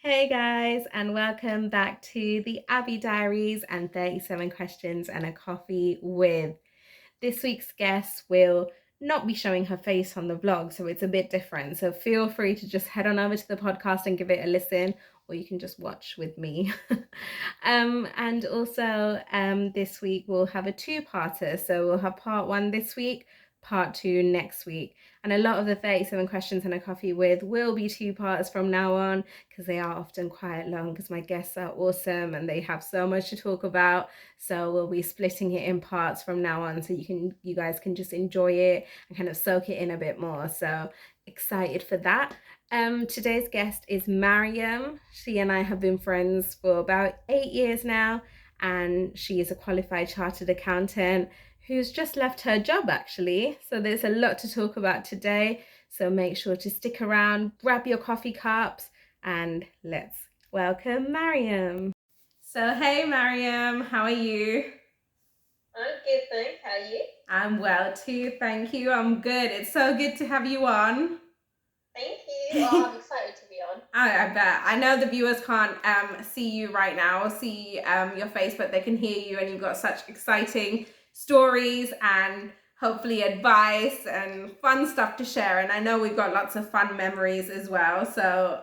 Hey guys, and welcome back to the Abby Diaries and 37 Questions and a Coffee with. This week's guest will not be showing her face on the vlog, so it's a bit different. So feel free to just head on over to the podcast and give it a listen, or you can just watch with me. And also, this week we'll have a two-parter. So we'll have part one this week, part two next week. And a lot of the 37 questions and a coffee with will be two parts from now on, because they are often quite long because my guests are awesome and they have so much to talk about. So we'll be splitting it in parts from now on, so you guys can just enjoy it and kind of soak it in a bit more. So excited for that. Today's guest is Maryam. She and I have been friends for about 8 years now, and she is a qualified chartered accountant who's just left her job actually. So there's a lot to talk about today. So make sure to stick around, grab your coffee cups, and let's welcome Maryam. So hey Maryam, how are you? I'm good, thanks. How are you? I'm well too, thank you. I'm good. It's so good to have you on. Thank you. Oh, I'm excited to be on. I bet. I know the viewers can't see you right now or see your face, but they can hear you, and you've got such exciting stories and hopefully advice and fun stuff to share. And I know we've got lots of fun memories as well. So,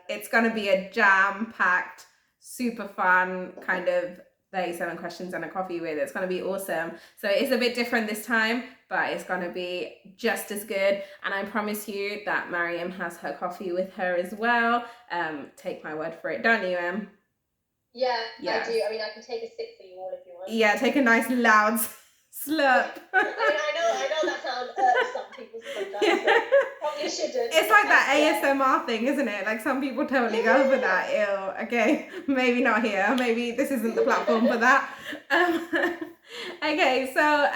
it's going to be a jam-packed, super fun kind of 37 questions and a coffee with. It's going to be awesome. So it's a bit different this time, but it's going to be just as good. And I promise you that Maryam has her coffee with her as well. Take my word for it, don't you, Em? Yeah, I do. I mean, I can take a sip for you all if you want. Yeah, take a nice loud slurp. I know that sounds some people sometimes, so probably shouldn't. It's like that ASMR thing, isn't it? Like some people totally go for that. Ew. Okay, maybe not here. Maybe this isn't the platform for that. Okay, so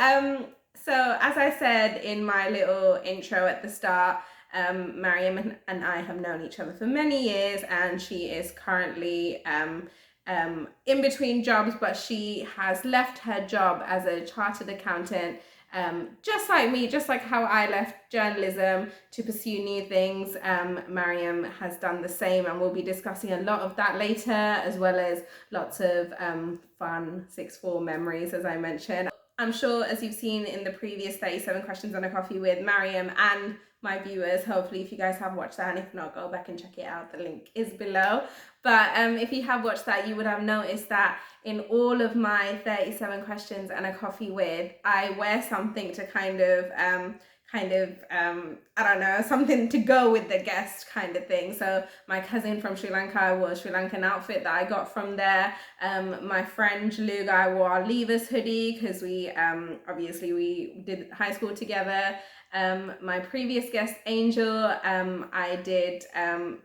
as I said in my little intro at the start, Maryam and I have known each other for many years, and she is currently in between jobs, but she has left her job as a chartered accountant, just like me, just like how I left journalism to pursue new things. Maryam has done the same, and we'll be discussing a lot of that later, as well as lots of fun sixth form memories, as I mentioned. I'm sure, as you've seen in the previous 37 questions on a coffee with Maryam and my viewers, hopefully if you guys have watched that, and if not, go back and check it out, the link is below. But if you have watched that, you would have noticed that in all of my 37 questions and a coffee with, I wear something to kind of I don't know, something to go with the guest kind of thing. So my cousin from Sri Lanka wore a Sri Lankan outfit that I got from there. My friend Jalug, I wore our Leavers hoodie because we obviously we did high school together. My previous guest Angel, I did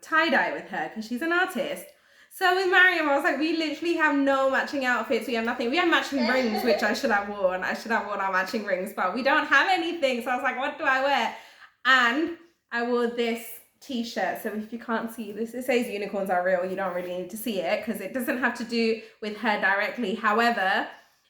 tie-dye with her because she's an artist. So with Maryam, I was like, we literally have no matching outfits. We have nothing. We have matching rings, which I should have worn. I should have worn our matching rings, but we don't have anything. So I was like, what do I wear? And I wore this t-shirt. So if you can't see this, it says unicorns are real. You don't really need to see it because it doesn't have to do with her directly. However,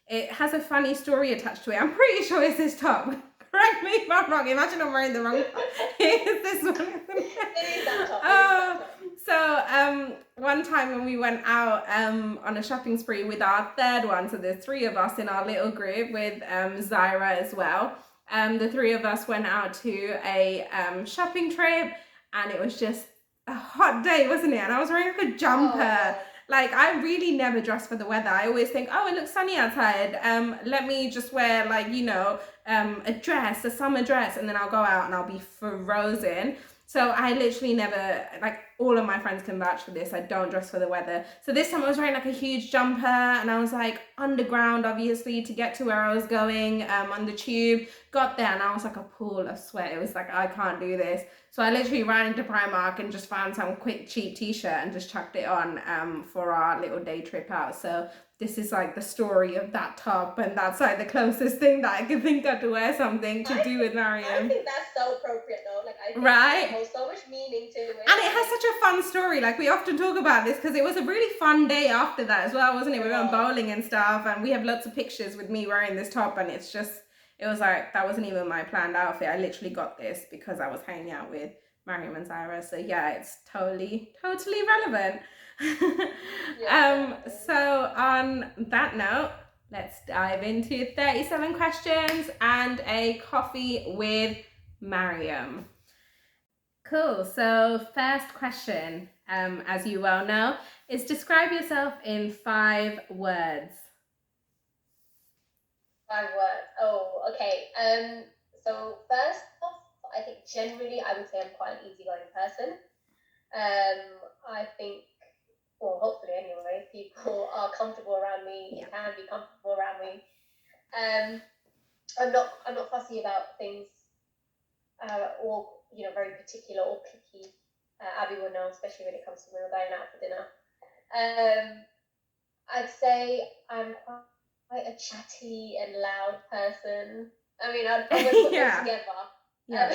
it has a funny story attached to it. I'm pretty sure it's this top. Correct me if I'm wrong. Imagine I'm wearing the wrong top. It's this one. It is that top. Oh. So one time when we went out on a shopping spree with our third one, so there's three of us in our little group with Zyra as well. The three of us went out to a shopping trip, and it was just a hot day, wasn't it? And I was wearing like a jumper. Like, I really never dress for the weather. I always think, oh, it looks sunny outside. Let me just wear, like, you know, a dress, a summer dress, and then I'll go out and I'll be frozen. So I literally never, like, all of my friends can vouch for this. I don't dress for the weather. So this time I was wearing like a huge jumper, and I was like underground, obviously, to get to where I was going on the tube. Got there and I was like a pool of sweat. It was like, I can't do this. So I literally ran into Primark and just found some quick cheap t-shirt and just chucked it on for our little day trip out. So this is like the story of that top, and that's like the closest thing that I can think of to wear something to do with Maryam. I think that's so appropriate though. Like, I think right? it holds so much meaning to it. And it has such a fun story. Like, we often talk about this because it was a really fun day after that as well, wasn't it? We went bowling and stuff, and we have lots of pictures with me wearing this top, and it's just, it was like, that wasn't even my planned outfit. I literally got this because I was hanging out with Maryam and Zaira. So yeah, it's totally relevant. Yeah, So on that note, let's dive into 37 questions and a coffee with Maryam. Cool. So first question, as you well know, is describe yourself in 5 words. 5 words. Oh, okay. So first off, I think generally I would say I'm quite an easygoing person. I think, well, hopefully anyway, people are comfortable around me and can be comfortable around me. I'm not fussy about things, or very particular or picky. Abby will know, especially when it comes to when we're going out for dinner. I'd say I'm quite a chatty and loud person. I mean, I would put those together. Yeah.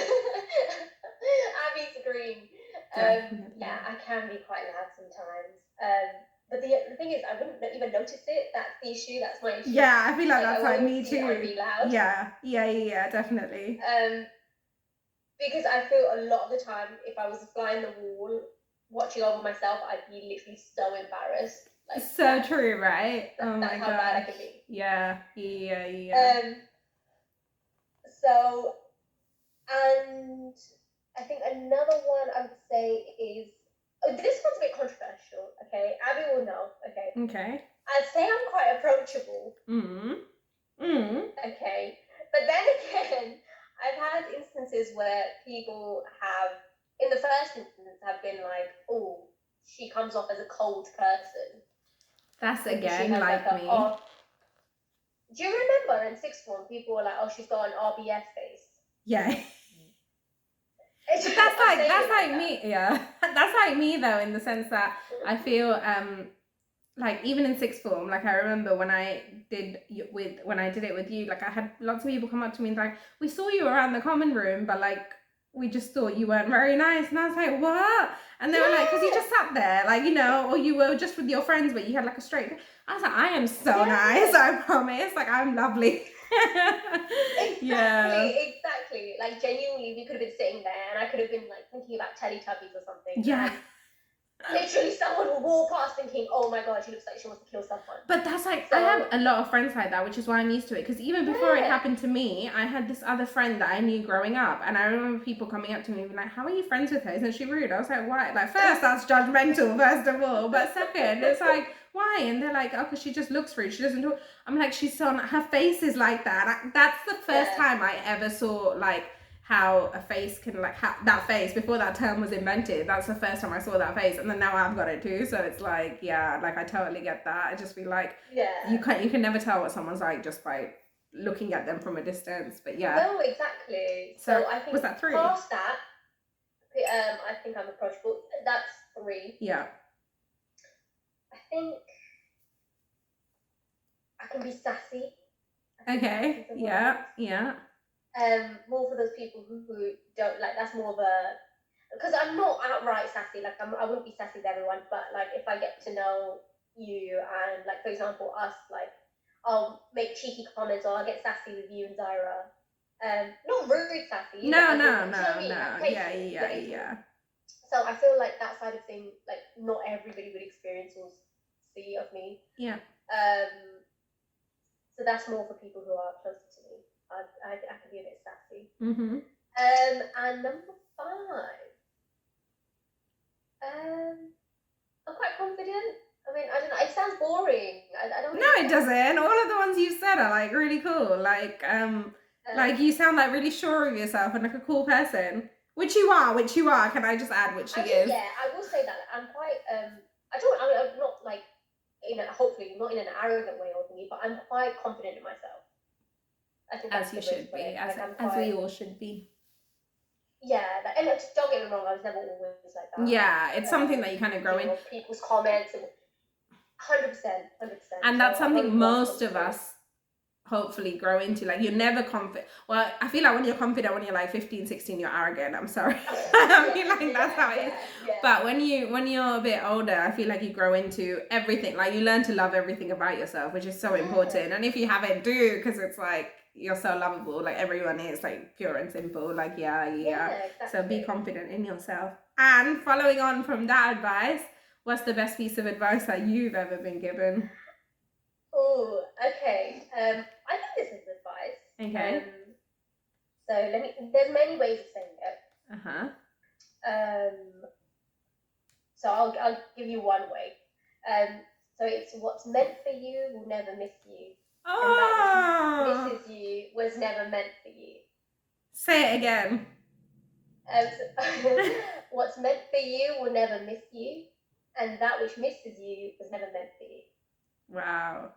Abby's agreeing. Yeah, I can be quite loud sometimes. But the thing is, I wouldn't even notice it. That's the issue. That's my issue. Yeah, I feel like that's like me too. I'd be loud. Yeah, definitely. Because I feel a lot of the time, if I was a fly in the wall watching over myself, I'd be literally so embarrassed. Like, so true, right? Oh my god. That's how bad I can be. Yeah. So, and I think another one I would say is, this one's a bit controversial, okay? Abby will know, okay? Okay. I'd say I'm quite approachable. Okay. But then again, I've had instances where people have, in the first instance, have been like, oh, she comes off as a cold person. That's again like me. Do you remember in sixth form, people were like, oh, she's got an RBF face? Yeah. That's like me. Yeah. That's like me though, in the sense that I feel like even in sixth form, like I remember when I did it with you, like I had lots of people come up to me and like, we saw you around the common room, but like we just thought you weren't very nice. And I was like, what? And they were like, because you just sat there, like, or you were just with your friends, but you had like a straight. I was like, I am so nice, I promise. Like, I'm lovely. Exactly. Like, genuinely, we could have been sitting there and I could have been like thinking about Teletubbies or something. Yeah. Literally, someone will walk past thinking, oh my god, she looks like she wants to kill someone. But that's like, I have a lot of friends like that, which is why I'm used to it. Because even before it happened to me, I had this other friend that I knew growing up. And I remember people coming up to me and being like, how are you friends with her? Isn't she rude? I was like, why? Like, first, that's judgmental, first of all. But second, it's like, why? And they're like, oh, because she just looks rude. She doesn't talk. I'm like, her face is like that. That's the first time I ever saw, like, how a face can, like, that face, before that term was invented, that's the first time I saw that face, and then now I've got it too. So it's like, yeah, like I totally get that. I just be like, you can never tell what someone's like just by looking at them from a distance. But yeah, no, exactly. So I think was that 3? Past that, I think I'm approachable. That's 3. Yeah. I think I can be sassy. Okay. Yeah. More for those people who don't, like, that's more of a, because I'm not outright sassy, like I wouldn't be sassy with everyone, but like if I get to know you and, like, for example, us, like I'll make cheeky comments or I'll get sassy with you and Zaira. Not rude sassy. No. Yeah. So I feel like that side of thing, like not everybody would experience or see of me. Yeah. So that's more for people who are closer to me. I can be a bit sassy. Mm-hmm. And number 5, I'm quite confident. I mean, I don't know. It sounds boring. I don't. No, it doesn't. All of the ones you've said are like really cool. Like you sound like really sure of yourself and like a cool person, which you are. Can I just add which she is? Yeah, I will say that I'm quite. I'm not like hopefully not in an arrogant way or thingy, but I'm quite confident in myself. I think as you should be, as we all should be. Yeah, and don't get me wrong, I was never always like that. Yeah, it's something that you kind of grow in. People's comments, 100%. And that's something most of us hopefully grow into. Like, you're never confident. Well, I feel like when you're confident, when you're like 15, 16, you're arrogant. I'm sorry. I feel like that's how it is. Yeah. But when you're a bit older, I feel like you grow into everything. Like, you learn to love everything about yourself, which is so important. And if you haven't, do, because it's like, you're so lovable. Like everyone is like pure and simple. Like yeah. Exactly. So be confident in yourself. And following on from that advice, what's the best piece of advice that you've ever been given? Oh, okay. I think this is advice. Okay. So there's many ways of saying it. So I'll give you one way. So it's what's meant for you will never miss you. And that which misses you was never meant for you. Say it again. What's meant for you will never miss you, and that which misses you was never meant for you. Wow.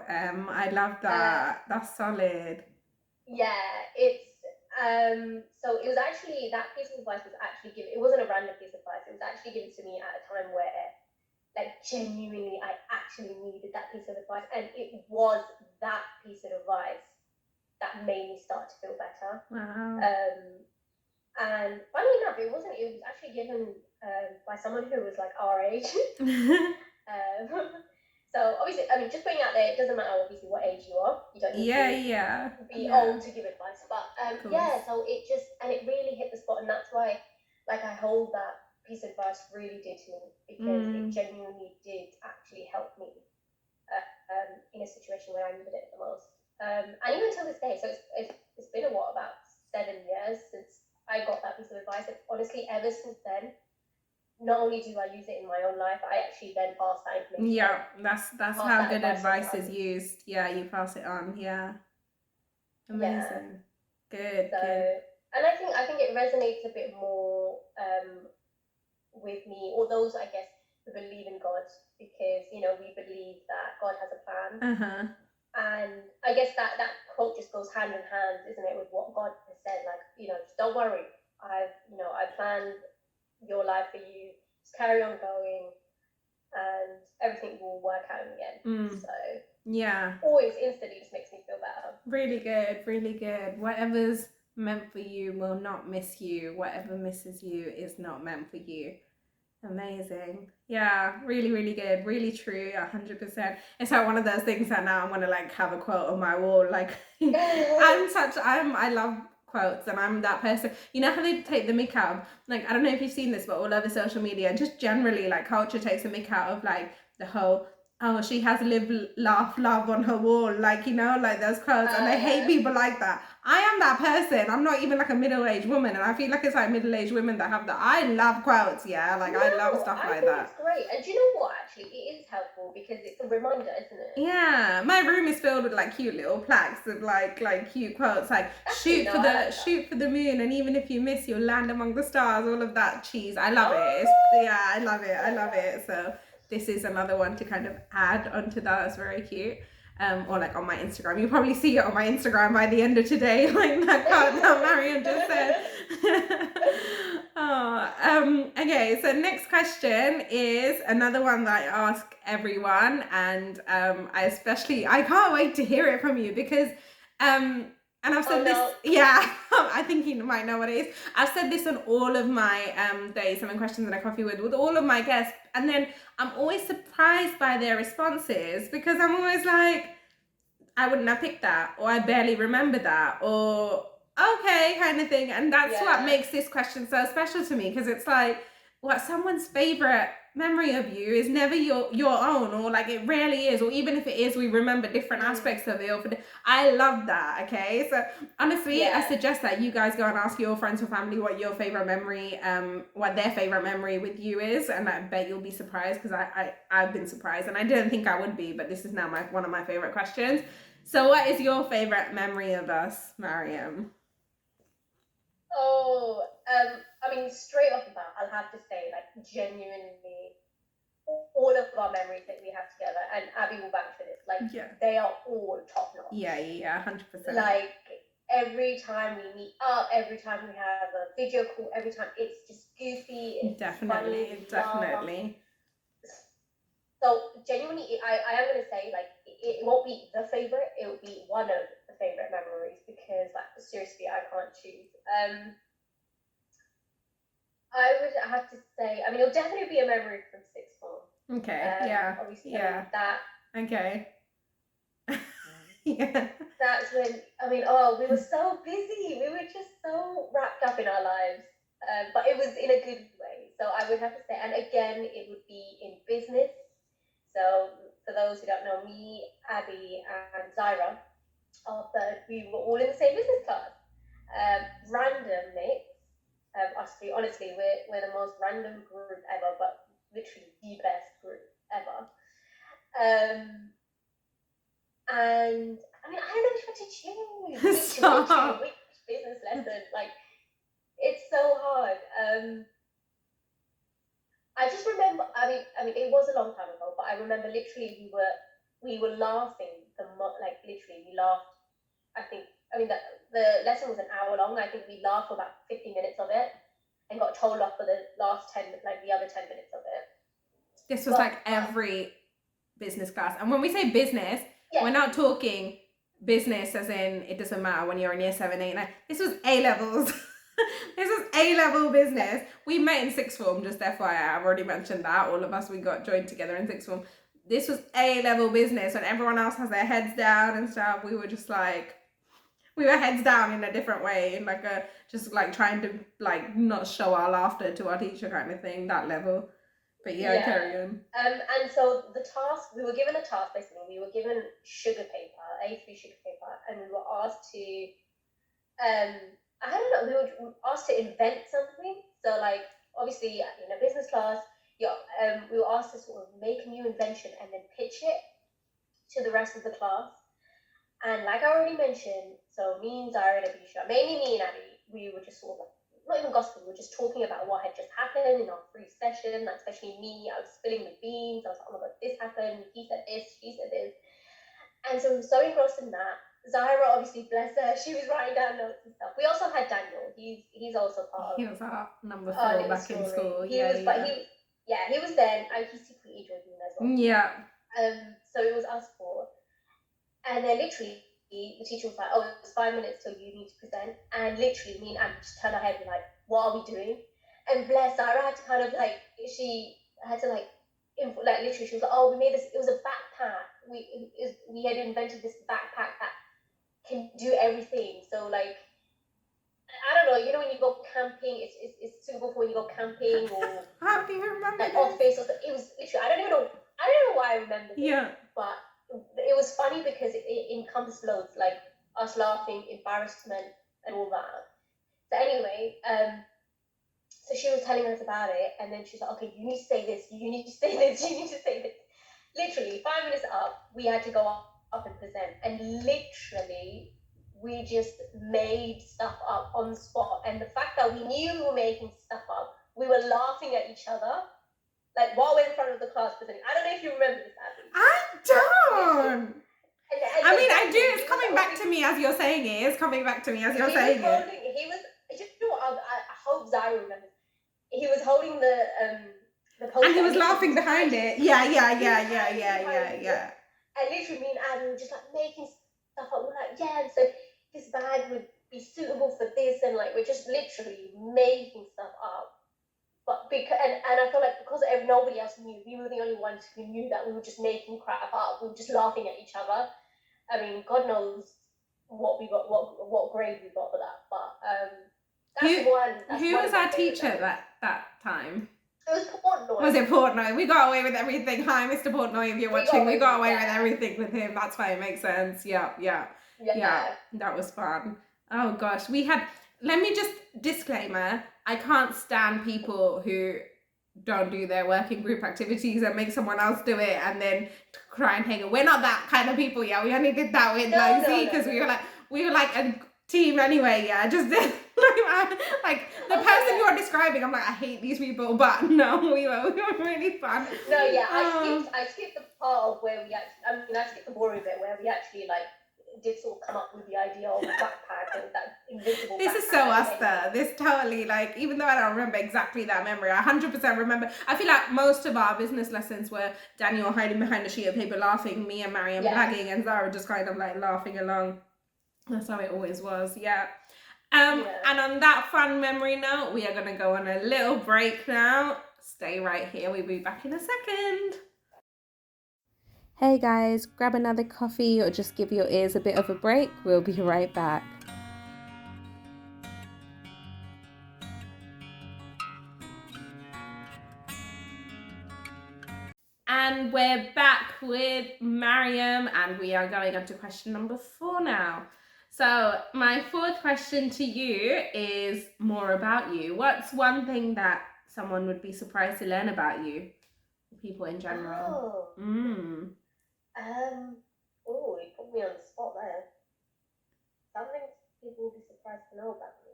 I love that. That's solid. Yeah, it's so it was actually, that piece of advice was actually given, it wasn't a random piece of advice, it was actually given to me at a time where like genuinely I actually needed that piece of advice, and it was that piece of advice that made me start to feel better. Wow. And funny enough, it was actually given by someone who was like our age. So obviously, I mean, just putting out there, it doesn't matter obviously what age you are. You don't need to be old to give advice. But yeah, so it really hit the spot, and that's why like I hold that piece of advice really dear to me, because it genuinely did actually help me in a situation where I needed it the most. And even till this day, so it's been about 7 years since I got that piece of advice. And honestly, ever since then, not only do I use it in my own life, I actually then pass that information. Yeah, that's how good advice is used. Yeah, you pass it on. Yeah. Amazing. Good. And I think it resonates a bit more with me, or those, I guess, who believe in God, because we believe that God has a plan. And I guess that quote just goes hand in hand, isn't it, with what God has said? Like, just don't worry. I planned your life for you. Just carry on going, and everything will work out in the end. So yeah, always instantly just makes me feel better. Really good, really good. Whatever's meant for you will not miss you. Whatever misses you is not meant for you. Amazing. Yeah, really, really good. Really true. 100%. It's like one of those things that now I'm gonna like have a quote on my wall. Like I love quotes, and I'm that person. You know how they take the mick out of, like, I don't know if you've seen this, but all over social media and just generally like culture takes a mick out of like the whole, oh, she has live, laugh, love on her wall, like, like those quotes, and I hate people like that. I am that person. I'm not even like a middle-aged woman, and I feel like it's like middle-aged women that have that. I love quotes, like I love stuff like that. It's great. And do you know what, actually, it is helpful because it's a reminder, isn't it? Yeah, my room is filled with like cute little plaques of like cute quotes, like shoot for the moon, and even if you miss, you'll land among the stars. All of that cheese, I love it. I love it. So this is another one to kind of add onto that. It's very cute. Or like on my Instagram, you'll probably see it on my Instagram by the end of today, like that quote that Maryam just said. Okay, so next question is another one that I ask everyone, and I can't wait to hear it from you, because and I've said this, yeah, I think you might know what it is. I've said this on all of my 37 questions and a coffee with all of my guests, and then I'm always surprised by their responses, because I'm always like, I wouldn't have picked that, or I barely remember that, or okay, kind of thing. And that's what makes this question so special to me, because it's like, what someone's favorite memory of you is never your own, or like it rarely is, or even if it is, we remember different aspects of it. I love that. Okay, so honestly, I suggest that you guys go and ask your friends or family what your favorite memory, what their favorite memory with you is, and I bet you'll be surprised, because I've been surprised, and I didn't think I would be, but this is now one of my favorite questions. So what is your favorite memory of us, Maryam? Oh, I mean, straight off the bat, I'll have to say, like, genuinely, all of our memories that we have together, and Abby will vouch for this, like, they are all top notch. Yeah, 100%. Like, every time we meet up, every time we have a video call, every time, it's just goofy, it's funny, So genuinely, I am going to say, like, it won't be the favorite, it will be one of the favorite memories, because, like, seriously, I can't choose. I would have to say, I mean, it'll definitely be a memory from sixth form. Okay, obviously, that. Okay. Yeah. That's when, we were so busy. We were just so wrapped up in our lives. But it was in a good way. So I would have to say, and again, it would be in business. So for those who don't know, me, Abby, and Zyra, our third, we were all in the same business class. Random mix. Us three, honestly, we're the most random group ever, but literally the best group ever. And I mean, I don't know which one to choose. Which business lesson? Like, it's so hard. I just remember. I mean, it was a long time ago, but I remember literally we were laughing like literally we laughed. I think. I mean, the lesson was an hour long. I think we laughed for about 15 minutes of it, and got told off for the last 10, like the other 10 minutes of it. This was like every business class, and when we say business, we're not talking business as in it doesn't matter when you're in year 7, 8, 9. This was A levels. This was A-level business. We met in sixth form, just FYI. I've already mentioned that. All of us, we got joined together in sixth form. This was A-level business, and everyone else has their heads down and stuff. We were just like, we were heads down in a different way, in like a, just like trying to like not show our laughter to our teacher kind of thing, that level. But yeah. Carry on. And so the task, we were given a task basically. We were given sugar paper, A3 sugar paper, and we were asked to, I don't know, we were asked to invent something. So like, obviously in a business class, we were asked to sort of make a new invention and then pitch it to the rest of the class. And like I already mentioned, so me and Zara and Abisha, mainly me and Abby, we were just sort of not even gossiping, we were just talking about what had just happened in our free session. Like, especially me, I was spilling the beans. I was like, oh my god, this happened, he said this, she said this. And so we were so engrossed in that. Zyra, obviously, bless her, she was writing down notes and stuff. We also had Daniel. He's also part of. He was our number 4 back in school. He was there, and he secretly enjoyed being there as well. Yeah. So it was us 4, and then literally the teacher was like, "Oh, it's 5 minutes till you need to present," and literally me and Anne just turned our head and like, "What are we doing?" And bless Zyra had to kind of like, she had to like literally she was like, "Oh, we made this. It was a backpack. We had invented this backpack that can do everything. So like, I don't know, you know, when you go camping, it's suitable for when you go camping or how do you remember like office or something." It was literally, I don't know why I remember this. Yeah. But it was funny because it encompassed loads, like us laughing, embarrassment, and all that. So anyway, so she was telling us about it, and then she's like, "Okay, you need to say this, you need to say this, you need to say this." Literally 5 minutes up, we had to go up and present, and literally we just made stuff up on the spot. And the fact that we knew we were making stuff up, we were laughing at each other, like while we're in front of the class presenting. I don't know if you remember this, Abby. I don't. I mean, I do. It's coming back to me as you're saying it. It's coming back to me as you're saying it. He was. You know what? I hope Zyra remembers. He was holding the poster, and he was laughing behind it. Yeah. And literally, me and Adam were just like making stuff up. We're like, yeah, so this bag would be suitable for this, and like we're just literally making stuff up. But because and I feel like because nobody else knew, we were the only ones who knew that we were just making crap up. We were just laughing at each other. I mean, God knows what we got, what grade we got for that. But who was our teacher that time? It was Portnoy. Was it Portnoy? We got away with everything. Hi, Mr. Portnoy, if you're watching. We got away with everything with him. That's why it makes sense. Yeah. That was fun. Oh gosh, let me just disclaimer, I can't stand people who don't do their working group activities and make someone else do it and then cry and hang it. We're not that kind of people, yeah. We only did that with because we were like a team anyway, yeah. Just like the person you're describing, I'm like, I hate these people, but no, we were really fun. No, yeah, I skipped the part of where I skipped the boring bit where we actually like did sort of come up with the idea of a backpack and that invisible This backpack. is so us though. This totally, like, even though I don't remember exactly that memory, I 100% remember. I feel like most of our business lessons were Daniel hiding behind a sheet of paper laughing, me and Maryam blagging, and Zara just kind of like laughing along. That's how it always was, yeah. And on that fun memory note, we are going to go on a little break now. Stay right here. We'll be back in a second. Hey guys, grab another coffee or just give your ears a bit of a break. We'll be right back. And we're back with Maryam, and we are going on to question number 4 now. So my 4th question to you is more about you. What's one thing that someone would be surprised to learn about you? People in general. Oh. Oh, you put me on the spot there. Something people will be surprised to know about me.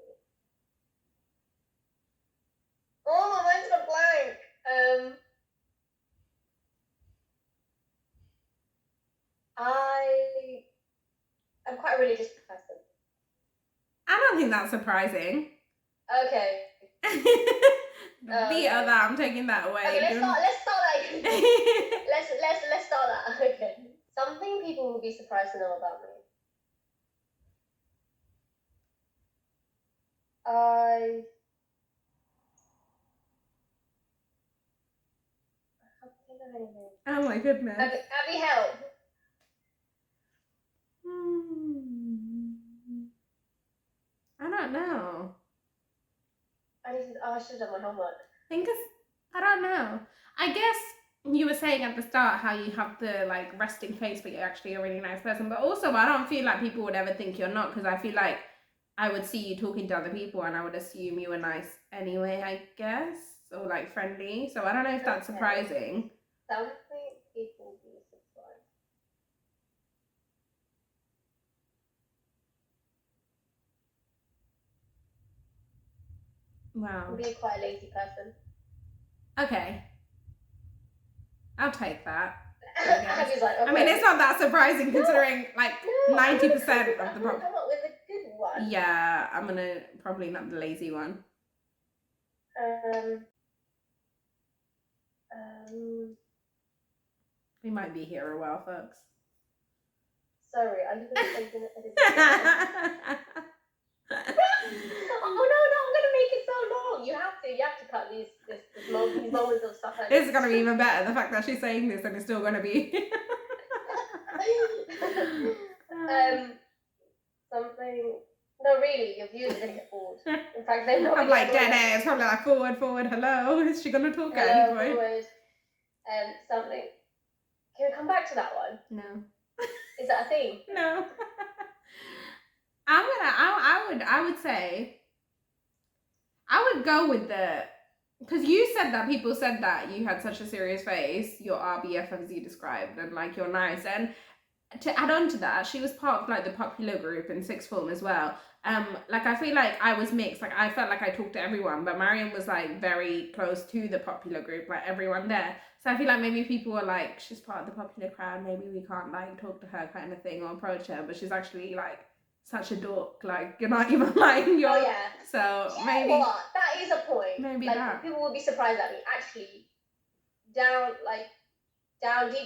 Oh, my mind's got blank. I'm quite a religious person. I don't think that's surprising. Okay. The other, I'm taking that away. Okay, let's start like let's start that. Okay. Something people will be surprised to know about me. I can't think of anything. Oh my goodness. Abby, help. I don't know. I should have done my homework. I don't know. I guess you were saying at the start how you have the like resting face, but you're actually a really nice person. But also, I don't feel like people would ever think you're not, because I feel like I would see you talking to other people and I would assume you were nice anyway, I guess, or like friendly. So I don't know if that's surprising. Something people will be surprised. Wow. I'm being quite a lazy person. Okay. I'll take that. Abby's like, okay. I mean, it's not that surprising considering like 90% of the problem. Come up with a good one. Yeah, I'm gonna probably not the lazy one. We might be here a while, folks. Sorry, are you gonna say Oh no, I'm gonna make it so long. You have to cut these moments of stuff. This is gonna be even better. The fact that she's saying this and it's still gonna be. Something. No, really, your viewers are gonna get bored. In fact, they're not. I'm like dead air. It's probably like forward. Hello, is she gonna talk at any point? Forward. Something. Can we come back to that one? No. Is that a thing? No. I would say I would go with because you said that people said that you had such a serious face, your RBF as you described, and like you're nice. And to add on to that, she was part of like the popular group in sixth form as well. Like I feel like I was mixed. Like I felt like I talked to everyone, but Maryam was like very close to the popular group, like everyone there. So I feel like maybe people were like, she's part of the popular crowd, maybe we can't like talk to her kind of thing or approach her, but she's actually like such a dork, like you're not even like you're. Oh yeah. So you maybe know what? That is a point. Maybe like, that. People will be surprised at me. Actually, deep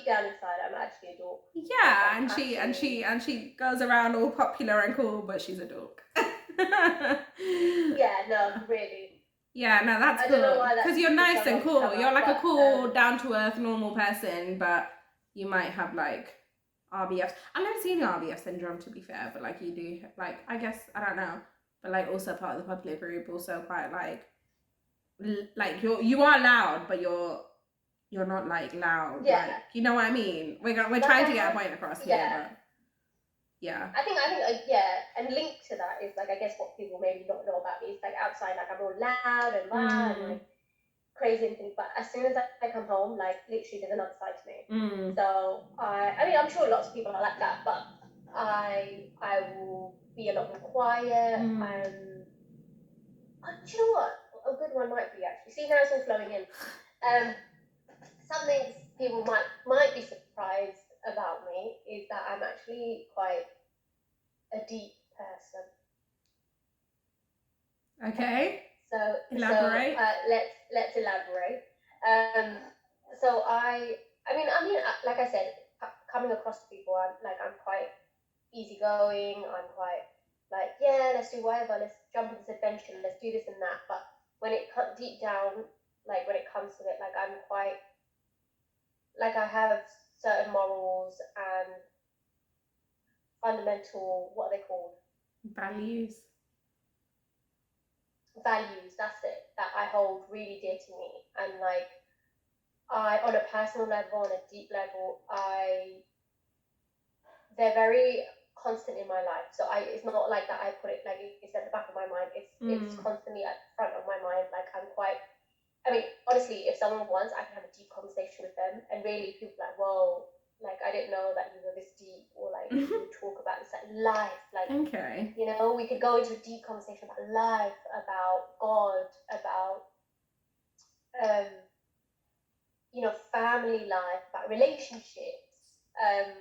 down inside, I'm actually a dork. Yeah, and she goes around all popular and cool, but she's a dork. Yeah, no, really. Yeah, no, that's cool. Because you're nice and cool. You're like a cool, down-to-earth, normal person, but you might have like RBF. I've never seen RBF syndrome, to be fair, but like you do, like, I guess, I don't know, but like also part of the popular group, also quite like you are loud, but you're not like loud. Yeah. Like, you know what I mean? We're trying to get a point across here, but yeah. I think yeah, and linked to that is like I guess what people maybe don't know about me is like outside, like I'm all loud and loud and like crazy and things, but as soon as I come home, like literally there's another side to me. So I mean I'm sure lots of people are like that, but I will be a lot more quiet and do you know what? A good one might be actually. See, now it's all flowing in. Something people might be surprised about me is that I'm actually quite a deep person. Okay. So elaborate. Let's elaborate. So I mean, like I said, coming across to people, I'm quite easygoing. I'm quite like, yeah, let's do whatever. Let's jump on this adventure. Let's do this and that. But when it comes deep down, like when it comes to it, like I'm quite, like I have certain morals and fundamental, what are they called? Values. Values, that's it, that I hold really dear to me. And like, on a personal level, on a deep level, they're very constant in my life. So it's not like that I put it, like it's at the back of my mind. It's constantly at the front of my mind. Like I mean, honestly, if someone wants, I can have a deep conversation with them, and really people are like, whoa, like I didn't know that you were this deep, or like you talk about this like life, like okay, you know, we could go into a deep conversation about life, about God, about you know, family life, about relationships. And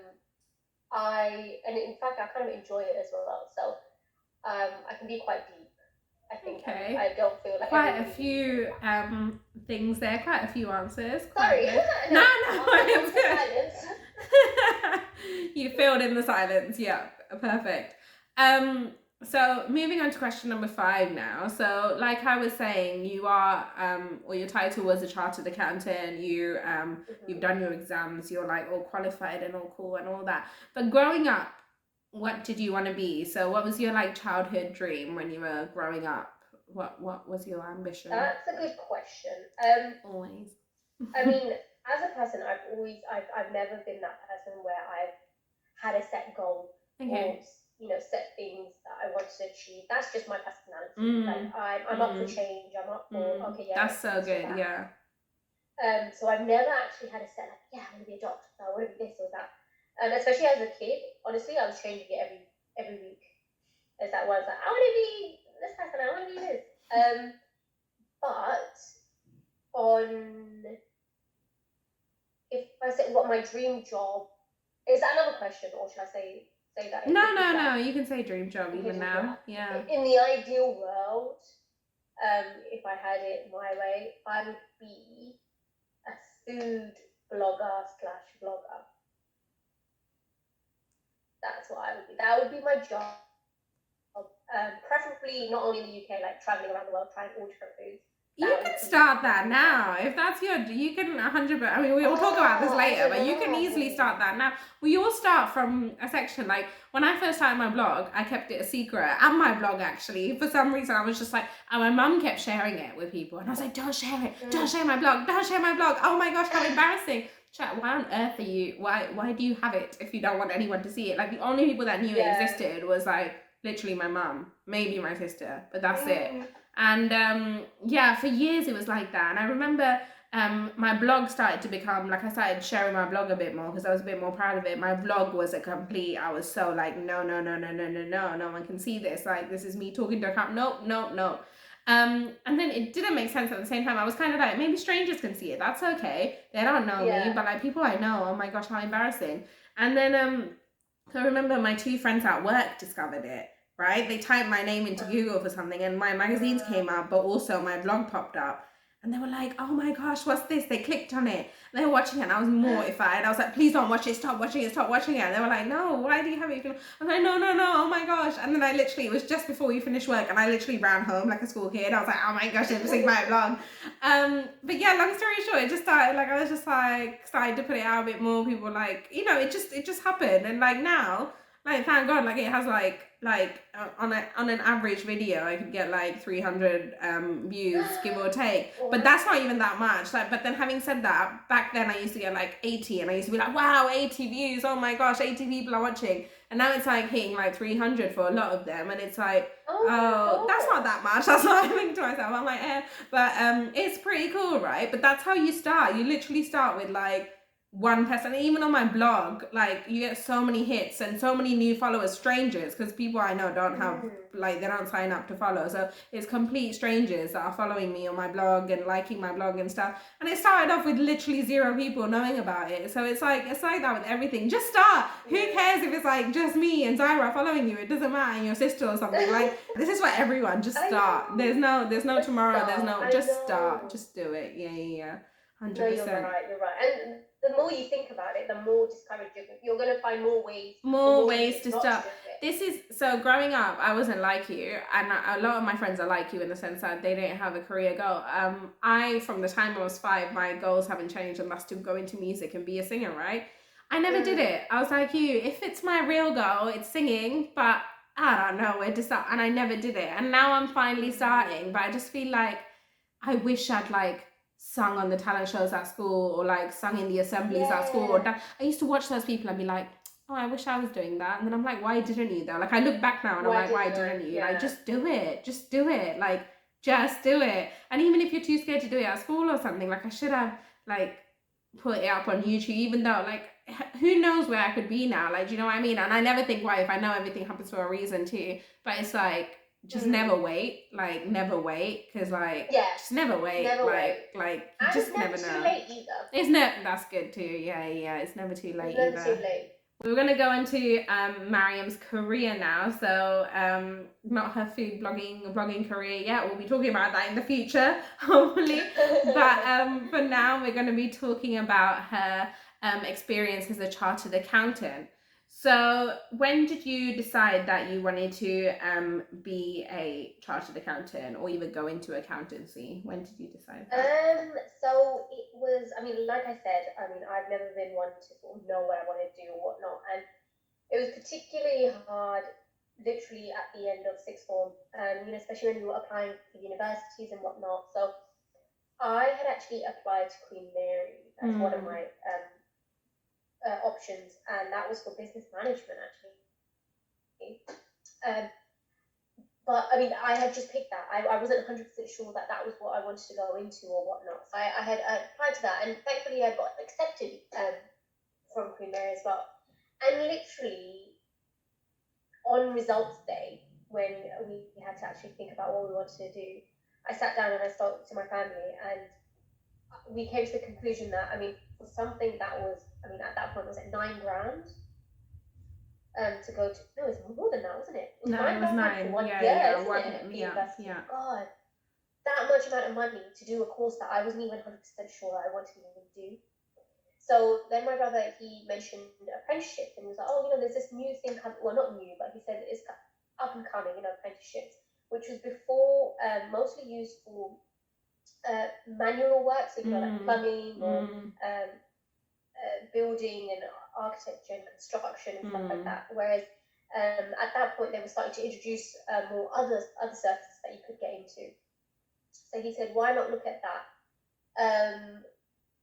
in fact, I kind of enjoy it as well. So I can be quite deep, I think. okay. I don't feel like quite a few things there, quite a few answers. Sorry. No, it's good. You filled in the silence. Yeah, perfect. So moving on to question number 5 now. So like I was saying, you are or your title was a chartered accountant. You've done your exams. You're like all qualified and all cool and all that. But growing up, what did you want to be? So what was your like childhood dream when you were growing up? What was your ambition? That's a good question. Always. I mean, as a person, I've never been that person where I've had a set goal or you know, set things that I wanted to achieve. That's just my personality. Like I'm up for change. I'm up for okay, yeah. That's so good, yeah. So I've never actually had a set like, yeah, I want to be a doctor. I want to be this or that. And especially as a kid, honestly, I was changing it every week. As that was like, I want to be this person. I want to be this. But if I say what my dream job is, that another question, or should I say that? No. You can say dream job even now. Yeah. In the ideal world, if I had it my way, I would be a food blogger/vlogger. That's what I would be. That would be my job. Preferably not only in the UK, like traveling around the world trying all different foods. You can start that now. If that's you can 100%. I mean, we'll talk about this later, but you can easily start that now. We all start from a section. Like, when I first started my blog, I kept it a secret. And my blog, actually. For some reason, I was just like, and my mum kept sharing it with people. And I was like, don't share it. Don't share my blog. Don't share my blog. Oh my gosh, how embarrassing. Chat, why on earth are you, why do you have it if you don't want anyone to see it? Like, the only people that knew it existed was, like, literally my mum. Maybe my sister. But that's it. And for years it was like that. And I remember my blog started to become, like, I started sharing my blog a bit more because I was a bit more proud of it. My blog was I was so like, no one can see this. Like, this is me talking to a camera. No. And then it didn't make sense at the same time. I was kind of like, maybe strangers can see it. That's okay. They don't know me, but like people I know, oh my gosh, how embarrassing. And then so I remember my 2 friends at work discovered it. Right? They typed my name into Google for something and my magazines came up, but also my blog popped up. And they were like, oh my gosh, what's this? They clicked on it. And they were watching it and I was mortified. I was like, please don't watch it. Stop watching it. And they were like, no, why do you have it? I was like, no, oh my gosh. And then it was just before we finished work and I literally ran home like a school kid. I was like, oh my gosh, they've seen my blog. But yeah, long story short, it just started, like, I was just like, started to put it out a bit more. People were like, you know, it just happened. And like now, like, thank God, like, it has like on an average video I could get like 300 views, give or take, but that's not even that much. Like, but then having said that, back then I used to get like 80 and I used to be like, wow, 80 views, oh my gosh, 80 people are watching. And now it's like hitting like 300 for a lot of them, and it's like, oh that's not that much. That's what I think to myself. I'm like, but it's pretty cool, right? But that's how you start. You literally start with like one person. Even on my blog, like, you get so many hits and so many new followers, strangers, because people I know don't have like, they don't sign up to follow, so it's complete strangers that are following me on my blog and liking my blog and stuff. And it started off with literally 0 people knowing about it. So it's like that with everything. Just start. Who cares if it's like just me and Zyra following you? It doesn't matter. And your sister or something. Like, this is for everyone. Just start. There's no tomorrow. There's no, just start. Just do it. Yeah 100%. No, you're right. And the more you think about it, the more discouraged you're going to find more ways to start. This is, so growing up, I wasn't like you, and a lot of my friends are like you in the sense that they didn't have a career goal. From the time I was 5, my goals haven't changed, and that's to go into music and be a singer, right? I never did it. I was like you, if it's my real goal, it's singing, but I don't know where to start. And I never did it. And now I'm finally starting, but I just feel like I wish I'd like sung on the talent shows at school or like sung in the assemblies at school. Or I used to watch those people and be like, oh, I wish I was doing that. And then I'm like, why didn't you though? Like I look back now and I'm like, why didn't you? Like just do it. Just do it. Like just do it. And even if you're too scared to do it at school or something, like I should have like put it up on YouTube, even though like who knows where I could be now, like, do you know what I mean? And I never think, why, if I know everything happens for a reason too, but it's like just never wait, like never wait, because like just never wait, like you just never know. Too late either. It's never, that's good too, yeah, it's never too late either. Too late. We're going to go into Maryam's career now. So not her food blogging career yet. We'll be talking about that in the future, hopefully. But for now, we're going to be talking about her experience as a chartered accountant. So when did you decide that you wanted to be a chartered accountant or even go into accountancy? When did you decide that? So it was, I mean, like I said, I mean, I've never been one to sort of know what I want to do or whatnot. And it was particularly hard literally at the end of sixth form, you know, especially when you were applying for universities and whatnot. So I had actually applied to Queen Mary as one of my options, and that was for business management actually. But I mean, I had just picked that. I wasn't 100% sure that that was what I wanted to go into or whatnot. So I had applied to that, and thankfully I got accepted from Queen Mary as well. And literally on results day, when we had to actually think about what we wanted to do, I sat down and I spoke to my family, and we came to the conclusion that, I mean, for something that was, I mean, at that point, was it £9,000? To go to, no, it was more than that, wasn't it? It was 9 for 1 year, isn't it? University. God, that much amount of money to do a course that I wasn't even 100% sure I wanted to even do. So then my brother, he mentioned apprenticeship, and he was like, oh, you know, there's this new thing coming, well, not new, but he said it's up and coming, you know, apprenticeships, which was before mostly used for manual work, so, you know, like plumbing or building and architecture and construction and stuff like that. Whereas at that point, they were starting to introduce more other services that you could get into. So he said, why not look at that?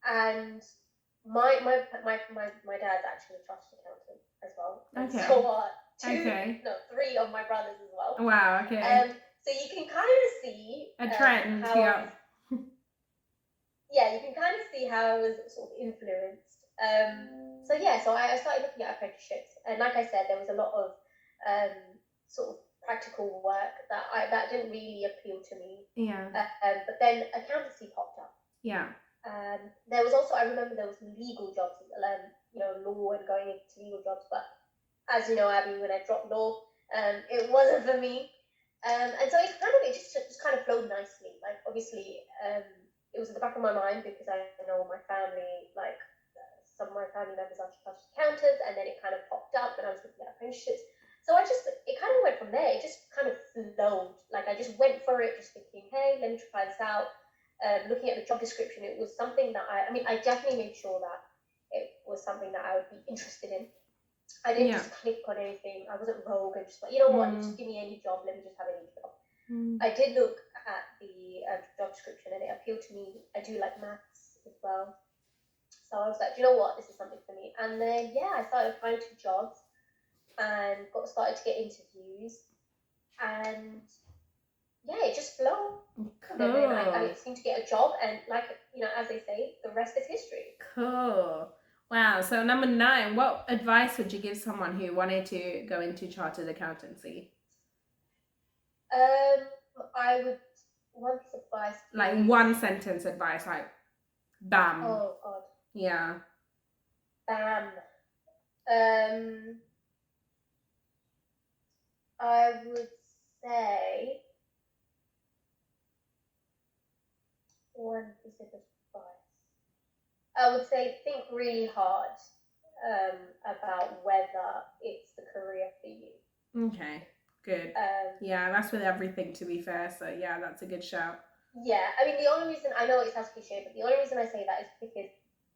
And my dad's actually a chartered accountant as well. Okay. So are three of my brothers as well. Wow. Okay. So you can kind of see a trend. Yeah, you can kind of see how I was sort of influenced. So I started looking at apprenticeships, and like I said, there was a lot of sort of practical work that didn't really appeal to me. Yeah. But then accountancy popped up. Yeah. There was also, I remember there was legal jobs, you know, law and going into legal jobs. But as you know, Abby, when I dropped law, it wasn't for me. And so it just kind of flowed nicely. Like obviously, it was at the back of my mind because I know my family, like some of my family members are chartered accountants, and then it kind of popped up and I was looking at apprenticeships. So it kind of went from there. It just kind of flowed. Like I just went for it, just thinking, hey, let me try this out. Looking at the job description, it was something that I definitely made sure that it was something that I would be interested in. I didn't just click on anything. I wasn't rogue and just like, you know what, just give me any job, let me just have any job. I did look at the job description and it appealed to me. I do like maths as well. So I was like, you know what, this is something for me. And then, I started applying to jobs and started to get interviews. And it just flowed. Cool. And then I seemed to get a job, and like, you know, as they say, the rest is history. Cool. Wow. So number 9, what advice would you give someone who wanted to go into chartered accountancy? I would, one piece of advice. Like one sentence advice, like bam. Oh God. Yeah. Bam. I would say one piece of advice. I would say think really hard about whether it's the career for you. Okay, good. Yeah, that's with everything, to be fair. So yeah, that's a good shout. Yeah, I mean, the only reason, I know it sounds cliche, but the only reason I say that is because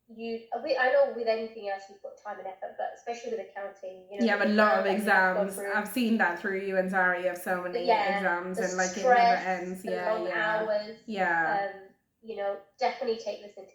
I know with anything else you put time and effort, but especially with accounting, You have a the lot of exam that you have to go exams. through. I've seen that through you and Zari. You have so many exams The and like it never stress, ends. the Yeah, long yeah. hours. Yeah. Definitely take this into